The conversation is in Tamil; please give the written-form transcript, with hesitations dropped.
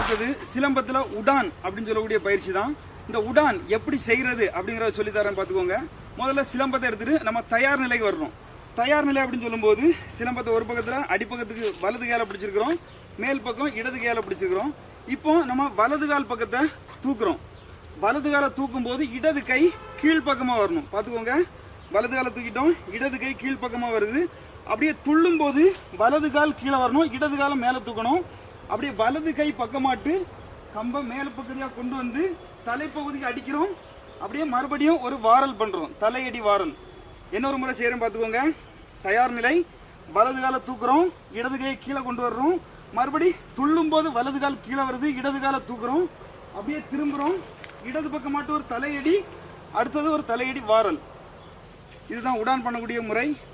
அடுத்தது சிலம்பத்துல உடான் அப்படின்னு சொல்லக்கூடிய பயிற்சி தான். இந்த உடான் எப்படி செய்யறது அப்படிங்கறத சொல்லி தரேன் பாத்துக்கோங்க. முதல்ல சிலம்பத்தை எடுத்துட்டு நம்ம தயார் நிலைக்கு வரணும். தயார் நிலை அப்படின்னு சொல்லும்போது சிலம்பத்தை ஒரு பக்கத்துல அடிப்பக்கத்துக்கு வலது கையால பிடிச்சிருக்கிறோம், மேல் பக்கம் இடது கையால பிடிச்சிருக்கிறோம். இப்போ நம்ம வலது கால் பக்கத்தை தூக்குறோம். வலது காலை தூக்கும் போது இடது கை கீழ்பக்கமா வரணும். பாத்துக்கோங்க, வலது காலை தூக்கிட்டோம், இடது கை கீழ்பக்கமா வருது. அப்படியே துள்ளும் போது வலது கால் கீழே வரணும், இடது காலம் மேல தூக்கணும். அப்படியே வலது கை பக்கமாட்டு கம்ப மேல பக்கத்தியா கொண்டு வந்து தலைப்பகுதிக்கு அடிக்கிறோம். அப்படியே மறுபடியும் ஒரு வாரல் பண்றோம், தலையடி வாரல். இன்னொரு முறை செய்யறோம் பாத்துக்கோங்க. தயார் நிலை, வலது காலை தூக்குறோம், இடது கையை கீழே கொண்டு வர்றோம். மறுபடி துள்ளும் போது வலது கால் கீழே வருது, இடது காலை தூக்குறோம். அப்படியே திரும்புறோம், இடது பக்கமாட்டு ஒரு தலையடி, அடுத்தது ஒரு தலையடி வாரல். இதுதான் உடான் பண்ணக்கூடிய முறை.